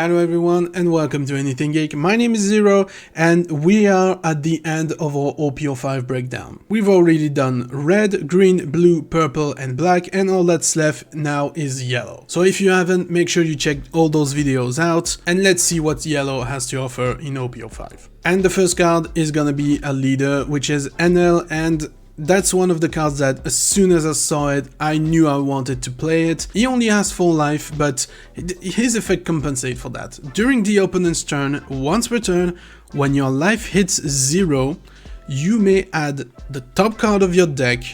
Hello everyone and welcome to Anything Geek. My name is Zero and we are at the end of our OP05 breakdown. We've already done red, green, blue, purple and black, and all that's left now is yellow. So if you haven't, make sure you check all those videos out and let's see what yellow has to offer in OP05. And the first card is gonna be a leader, which is NL, and that's one of the cards that as soon as I saw it, I knew I wanted to play it. He only has 4 life, but his effect compensates for that. During the opponent's turn, once per turn, when your life hits 0, you may add the top card of your deck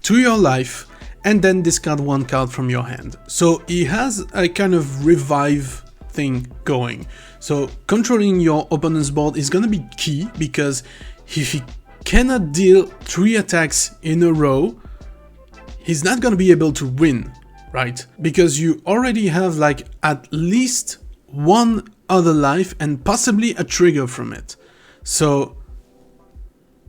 to your life and then discard 1 card from your hand. So he has a kind of revive thing going. So controlling your opponent's board is gonna be key, because if he cannot deal 3 attacks in a row, he's not gonna be able to win, right? Because you already have like at least 1 other life and possibly a trigger from it. So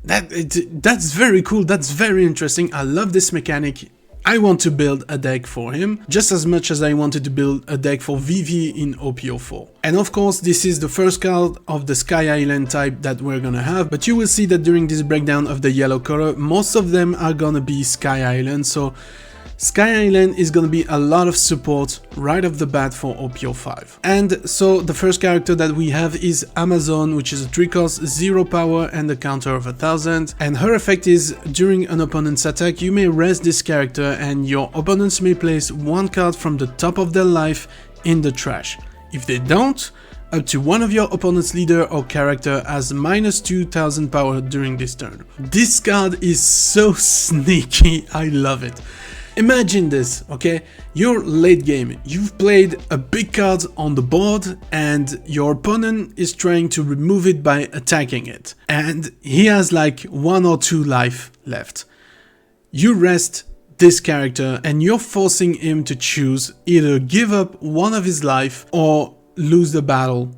that's very cool, that's very interesting. I love this mechanic. I want to build a deck for him, just as much as I wanted to build a deck for VV in OP04. And of course, this is the first card of the Sky Island type that we're gonna have, but you will see that during this breakdown of the yellow color, most of them are gonna be Sky Island, so Sky Island is gonna be a lot of support right off the bat for OP05. And so the first character that we have is Amazon, which is a 3 cost, 0 power and a counter of 1000. And her effect is, during an opponent's attack, you may rest this character and your opponents may place 1 card from the top of their life in the trash. If they don't, up to 1 of your opponent's leader or character has minus 2000 power during this turn. This card is so sneaky, I love it. Imagine this, okay? You're late game, you've played a big card on the board and your opponent is trying to remove it by attacking it. And he has like 1 or 2 life left. You rest this character and you're forcing him to choose either give up 1 of his life or lose the battle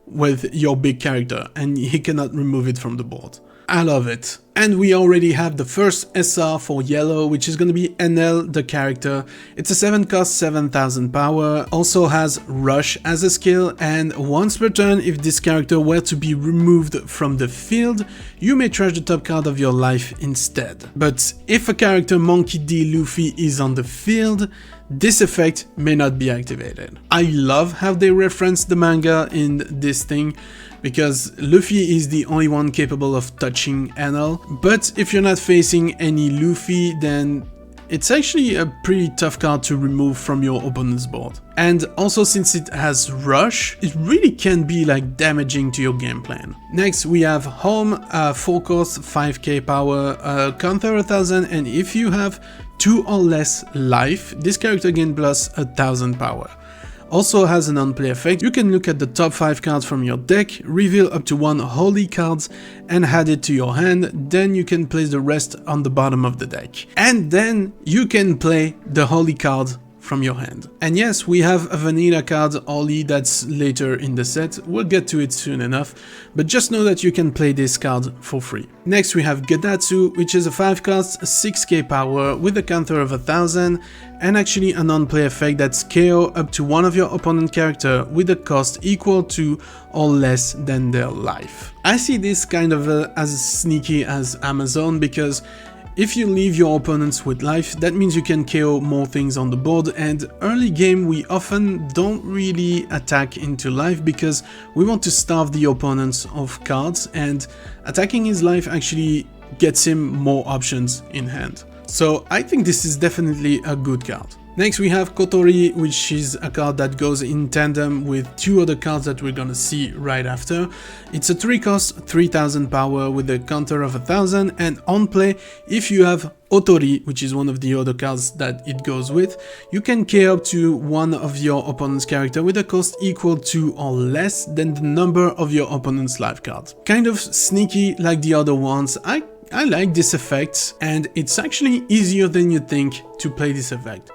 with your big character, and he cannot remove it from the board. I love it. And we already have the first SR for yellow, which is going to be NL, the character. It's a 7 cost, 7000 power, also has rush as a skill, and once per turn, if this character were to be removed from the field, you may trash the top card of your life instead. But if a character Monkey D. Luffy is on the field, this effect may not be activated. I love how they reference the manga in this thing, because Luffy is the only one capable of touching NL, but if you're not facing any Luffy, then it's actually a pretty tough card to remove from your opponent's board. And also, since it has rush, it really can be like damaging to your game plan. Next we have Home, 4 cost, 5k power, counter 1000, and if you have 2 or less life, this character gains plus 1000 power. Also has an on-play effect. You can look at the top 5 cards from your deck, reveal up to 1 holy cards and add it to your hand, then you can place the rest on the bottom of the deck. And then you can play the holy card from your hand. And yes, we have a vanilla card Holy that's later in the set, we'll get to it soon enough, but just know that you can play this card for free. Next we have Gadatsu, which is a 5 cost, 6k power with a counter of 1000, and actually a non-play effect that's KO up to 1 of your opponent character with a cost equal to or less than their life. I see this kind of as sneaky as Amazon, because if you leave your opponents with life, that means you can KO more things on the board, and early game we often don't really attack into life because we want to starve the opponents of cards, and attacking his life actually gets him more options in hand. So I think this is definitely a good card. Next we have Kotori, which is a card that goes in tandem with 2 other cards that we're gonna see right after. It's a 3 cost, 3000 power with a counter of 1000, and on play, if you have Otori, which is one of the other cards that it goes with, you can KO up to 1 of your opponent's character with a cost equal to or less than the number of your opponent's life cards. Kind of sneaky like the other ones. I like this effect, and it's actually easier than you think to play this effect.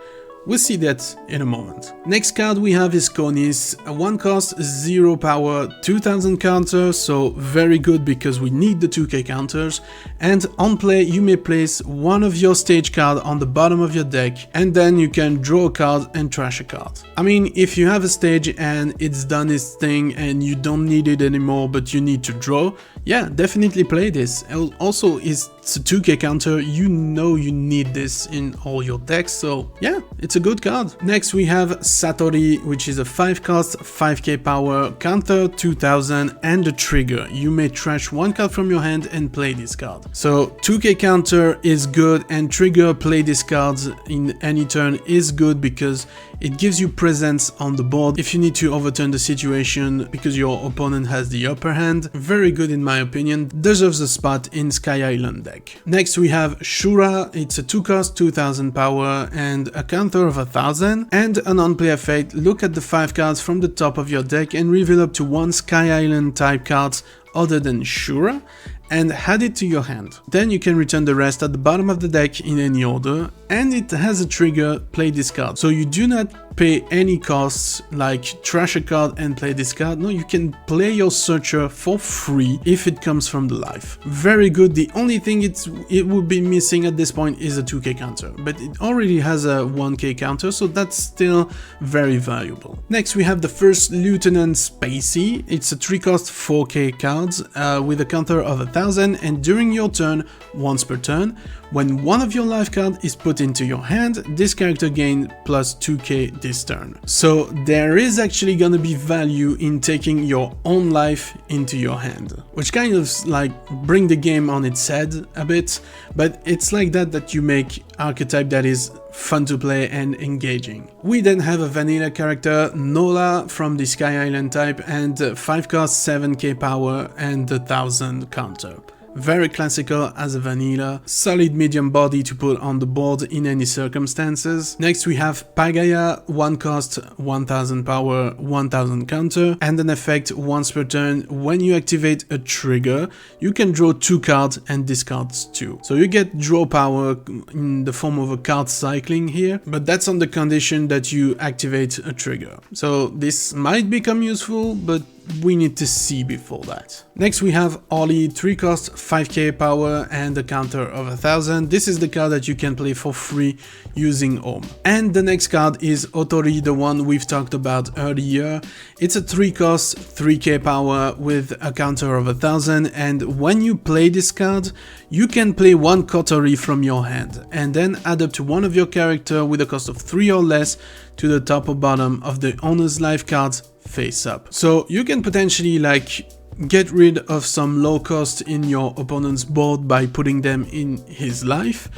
We'll see that in a moment. Next card we have is Konis, 1 cost, 0 power, 2000 counter, so very good because we need the 2k counters. And on play you may place one of your stage card on the bottom of your deck, and then you can draw a card and trash a card. I mean, if you have a stage and it's done its thing and you don't need it anymore but you need to draw, yeah, definitely play this. Also, it's a 2k counter, you know you need this in all your decks, so yeah, it's a good card. Next we have Satori, which is a 5 cost, 5k power, counter 2000 and a trigger. You may trash 1 card from your hand and play this card. So 2k counter is good, and trigger, play this card in any turn, is good because it gives you presence on the board if you need to overturn the situation because your opponent has the upper hand. Very good in my opinion, deserves a spot in Sky Island deck. Next we have Shura, it's a 2 cost, 2000 power and a counter of 1000, and an on-play effect, look at the 5 cards from the top of your deck and reveal up to 1 Sky Island type cards other than Shura and add it to your hand. Then you can return the rest at the bottom of the deck in any order, and it has a trigger, play this card. So you do not pay any costs like trash a card and play this card. No, you can play your searcher for free if it comes from the life. Very good. The only thing it would be missing at this point is a 2k counter, but it already has a 1k counter, so that's still very valuable. Next we have the first Lieutenant Spacey. It's a 3 cost, 4k cards with a counter of 1000, and during your turn, once per turn, when one of your life cards is put into your hand, this character gains plus 2k this turn. So there is actually gonna be value in taking your own life into your hand, which kind of like bring the game on its head a bit, but it's like that you make archetype that is fun to play and engaging. We then have a vanilla character, Nola, from the Sky Island type, and 5 cost, 7k power and 1000 counter. Very classical as a vanilla, solid medium body to put on the board in any circumstances. Next we have Pagaya, 1 cost, 1000 power, 1000 counter, and an effect once per turn. When you activate a trigger, you can draw 2 cards and discard 2. So you get draw power in the form of a card cycling here, but that's on the condition that you activate a trigger. So this might become useful, but we need to see before that. Next we have Ollie, 3 cost, 5k power and a counter of 1000. This is the card that you can play for free using Home. And the next card is Otori, the one we've talked about earlier. It's a 3 cost, 3k power with a counter of 1000, and when you play this card, you can play 1 Kotori from your hand and then add up to one of your character with a cost of 3 or less to the top or bottom of the owner's life cards face up. So you can potentially like get rid of some low cost in your opponent's board by putting them in his life,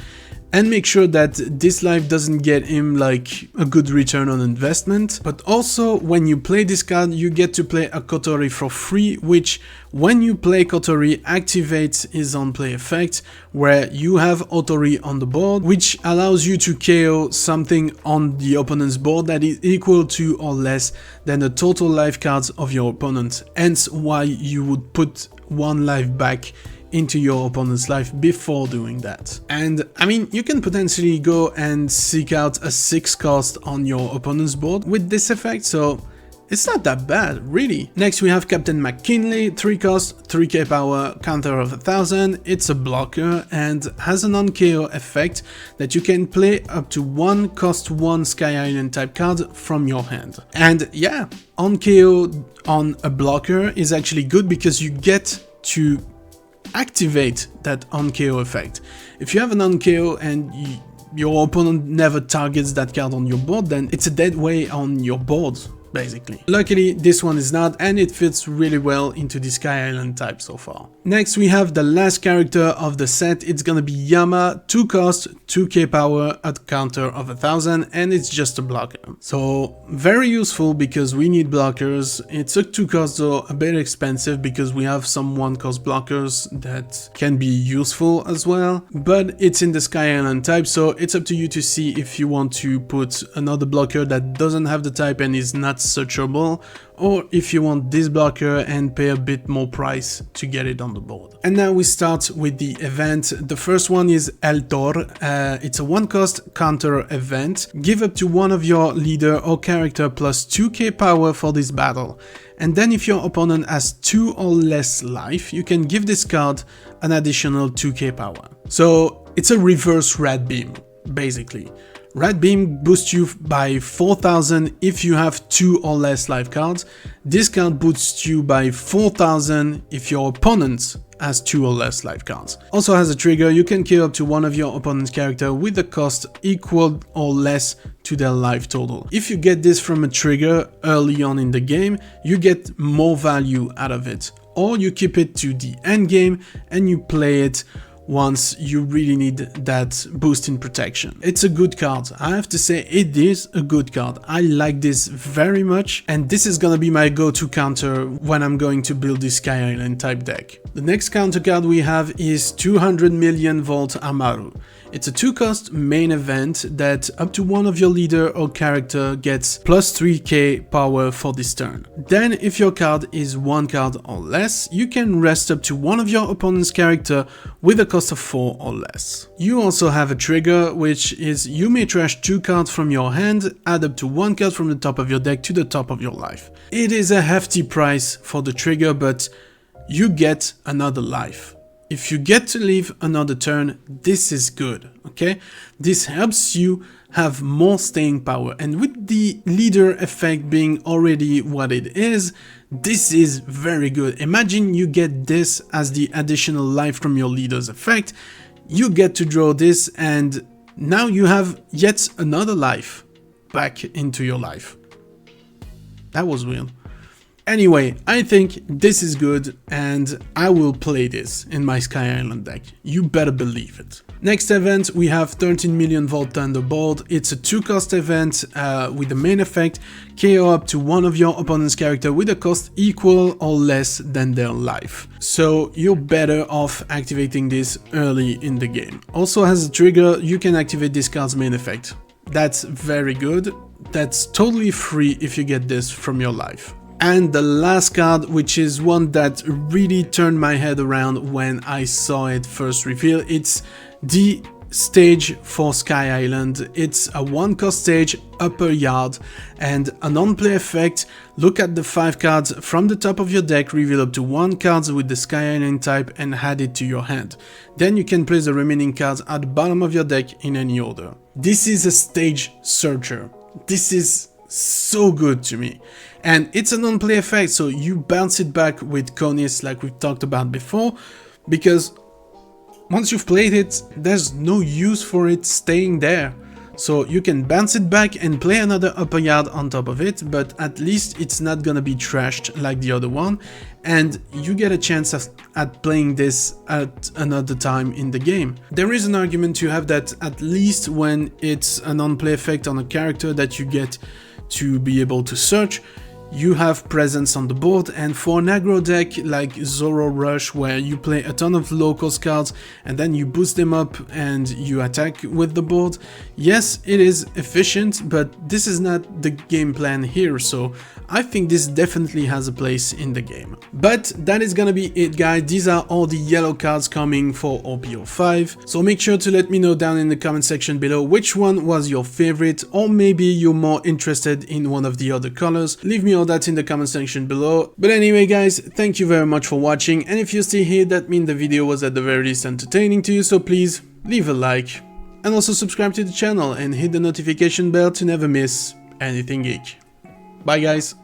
and make sure that this life doesn't get him like a good return on investment. But also when you play this card, you get to play a Kotori for free, which when you play Kotori activates his on play effect, where you have Otori on the board, which allows you to KO something on the opponent's board that is equal to or less than the total life cards of your opponent. Hence why you would put 1 life back into your opponent's life before doing that. And I mean, you can potentially go and seek out a 6 cost on your opponent's board with this effect, so it's not that bad, really. Next we have Captain McKinley, 3 cost, 3k power, counter of 1000. It's a blocker and has an on-KO effect that you can play up to 1 cost 1 Sky Island type card from your hand. And yeah, on-KO on a blocker is actually good because you get to activate that on-KO effect. If you have an on-KO and your opponent never targets that card on your board, then it's a dead way on your board, basically. Luckily, this one is not, and it fits really well into the Sky Island type so far. Next, we have the last character of the set. It's gonna be Yama, 2 cost, 2k power, at counter of 1000, and it's just a blocker. So, very useful because we need blockers. It's a 2 cost though, a bit expensive because we have some 1 cost blockers that can be useful as well. But it's in the Sky Island type, so it's up to you to see if you want to put another blocker that doesn't have the type and is not that's searchable, or if you want this blocker and pay a bit more price to get it on the board. And now we start with the event. The first one is El Tor. It's a 1-cost counter event. Give up to one of your leader or character plus 2k power for this battle. And then if your opponent has 2 or less life, you can give this card an additional 2k power. So it's a reverse Red Beam, basically. Red Beam boosts you by 4000 if you have 2 or less life cards. This card boosts you by 4000 if your opponent has 2 or less life cards. Also has a trigger, you can kill up to one of your opponent's character with a cost equal or less to their life total. If you get this from a trigger early on in the game, you get more value out of it. Or you keep it to the end game and you play it once you really need that boost in protection. It's a good card. I have to say it is a good card. I like this very much, and this is gonna be my go-to counter when I'm going to build this Sky Island type deck. The next counter card we have is 200 million Volt Amaru. It's a 2-cost main event that up to one of your leader or character gets plus 3k power for this turn. Then if your card is 1 card or less, you can rest up to one of your opponent's character with a cost of 4 or less. You also have a trigger, which is you may trash 2 cards from your hand, add up to 1 card from the top of your deck to the top of your life. It is a hefty price for the trigger, but you get another life. If you get to live another turn, this is good, okay? This helps you have more staying power, and with the leader effect being already what it is, this is very good. Imagine you get this as the additional life from your leader's effect, you get to draw this, and now you have yet another life back into your life. That was weird. Anyway, I think this is good and I will play this in my Sky Island deck. You better believe it. Next event, we have 13 million Volt Thunderbolt. It's a 2-cost event with the main effect, KO up to one of your opponent's character with a cost equal or less than their life. So you're better off activating this early in the game. Also has a trigger, you can activate this card's main effect. That's very good. That's totally free if you get this from your life. And the last card, which is one that really turned my head around when I saw it first revealed, it's the stage for Sky Island. It's a 1-cost stage, upper yard, and a non-play effect. Look at the 5 cards from the top of your deck, reveal up to 1 card with the Sky Island type and add it to your hand. Then you can place the remaining cards at the bottom of your deck in any order. This is a stage searcher. This is so good to me, and it's a non-play effect, so you bounce it back with Conis like we've talked about before, because once you've played it, there's no use for it staying there. So you can bounce it back and play another upper yard on top of it, but at least it's not gonna be trashed like the other one, and you get a chance at playing this at another time in the game. There is an argument to have that at least when it's a non-play effect on a character that you get to be able to search, you have presence on the board, and for an aggro deck like Zoro Rush, where you play a ton of local cards and then you boost them up and you attack with the board, yes, it is efficient, but this is not the game plan here, so I think this definitely has a place in the game. But that is gonna be it, guys. These are all the yellow cards coming for OP05, so make sure to let me know down in the comment section below which one was your favorite, or maybe you're more interested in one of the other colors. Leave me all that in the comment section below. But anyway, guys, thank you very much for watching, and if you're still here, that means the video was at the very least entertaining to you, so please leave a like and also subscribe to the channel and hit the notification bell to never miss anything geek. Bye, guys.